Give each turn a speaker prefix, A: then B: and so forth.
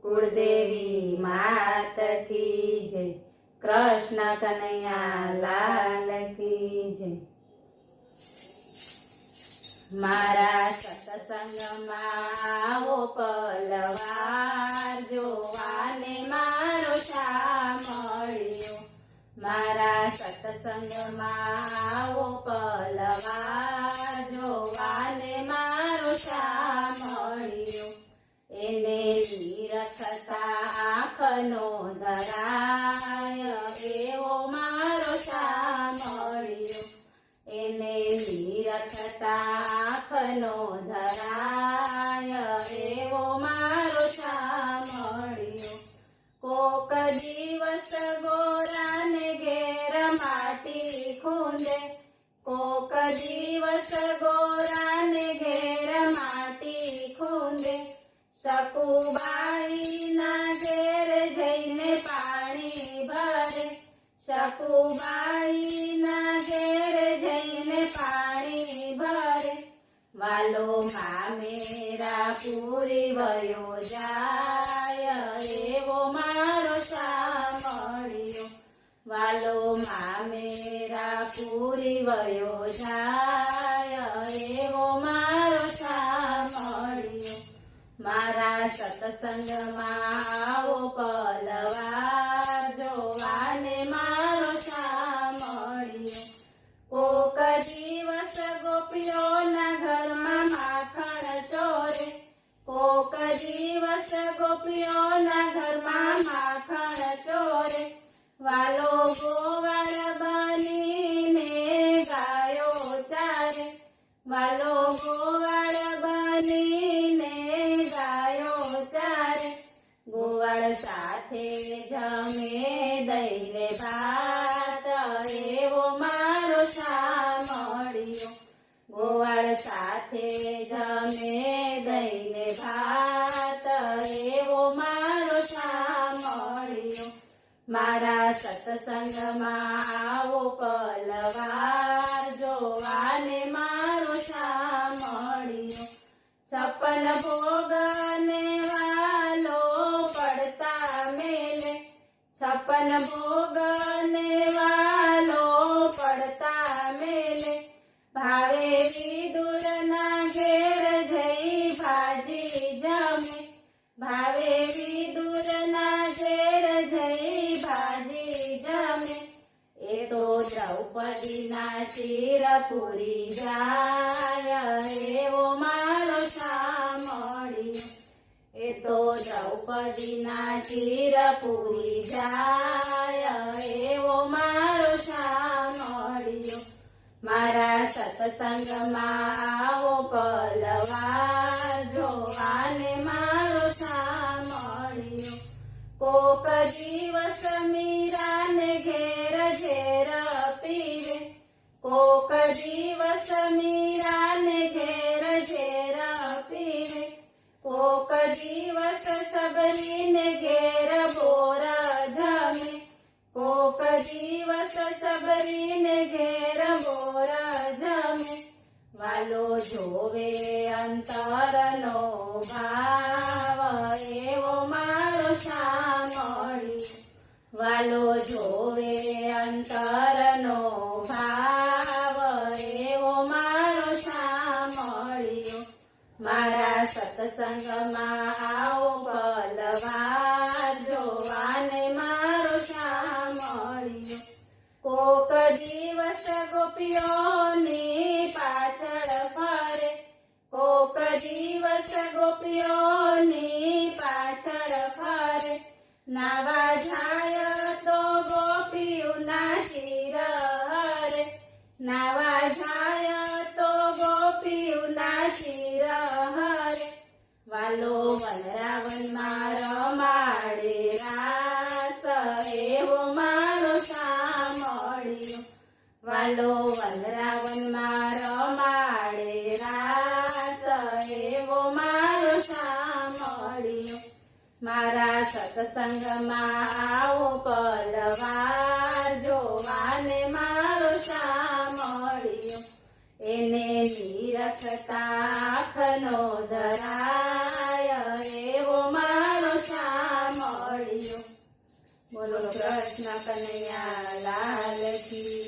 A: कुलदेवी मात की जय। कृष्ण कन्हैया लाल की जय। मारा सत्संगમાં આવો પલવાર જોવાને મારો શા મળ્યો। મારા સત્સંગમાં આવો પલવાર જોવાને મારો શા મળ્યો। એને નિરખતા આંખનો ધરાય એવો મારો શા મળ્યો। એને નિરખતા આંખનો ધરાય એવો મારો શા મળ્યો। કોક દિવસ ગોરાને ઘેર માટી ખૂંદે, કોક દિવસ ગોરાને ઘેર માટી ખૂંદે, શકુબાઈના ઘેર જઈને પાણી ભરે, શકુબાઈના ઘેર જઈને પાણી ભરે। વાલો મામેરા પૂરી વયો જાય એવો મારો શા મળ્યો। વાલો મામેરા પૂરી વયો જાય એવો મારો શા મળ્યો। મારા સત્સંગમાં આવો પલવાર જોવાને મારો શા મળ્યો। કોક દિવસ ગોપીઓના ઘરમાં માખણ ચોરે, કોક દિવસ ગોપીઓના ઘરમાં માખણ ચોરે, વાલો ગોવાળ બનીને ગાયો ચારે, વાલો ગોવાળ બનીને ગાયો ચારે। ગોવાળ સાથે જમે દઈને ભાત એવો મારો શા મળ્યો। ગોવાળ સાથે જમે દઈને ભાત એવો મારો શા મળ્યો। મારા સત્સંગમાં આવો પલવાર જોવાને મારો શા મળ્યો। 56 ભોગને વાલો પડતા મેલે, 56 ભોગને વાલો પડતા મેલે, ભાવે વિદુરના ઘેર જઈ ભાજી જમે, ભાવે વિદુરના ઘેર જઈ ભાજી જમે। એ તો દ્રૌપદીના ચીર પૂરી જાય એવો મારો શા મળ્યો। એ તો દ્રૌપદીના ચીર પૂરી જાય એવો મારો શા મળ્યો। મારા સત્સંગમાં આવો પલવાર જોવાને મારો શા મળ્યો। કોક દિવસ મીરાને ઘેર ઝેર પીવે, કોક દિવસ મીરાને ઘેર ઝેર પીવે, કોક દિવસ સબરીને ઘેર બોર જમે, કોક દિવસ સબરીને ઘેર બોર જમે। વાલો જોવે અંતરનો ભાવ એવો મારો શા મળ્યો। વાલો જોવે અંતરનો ભાવ એવો મારો શા મળ્યો। મારા સત્સંગમાં આવો પલવાર જોવાને મારો શા મળ્યો। કોક દિવસ ગોપીઓની પાછળ ફરે, કોક દિવસ ગોપીઓની પાછળ ફરે, નાવા જાય તો ગોપીઓના ચીર હરે, નાવા જાય તો ગોપીઓના ચીર હરે। વાલો વનરાવનમાં રમાડે રાસ એવો મારો શા મળ્યો। વાલો વનરાવનમાં રમાડે રાસ એવો મારો શા મળ્યો। મારા સત્સંગમાં આવો પલવાર જોવાને મારો શા મળ્યો। એને નિરખતા આંખનો ધરાય એવો મારો શા કૃષ્ણ કનૈયા લાલ કી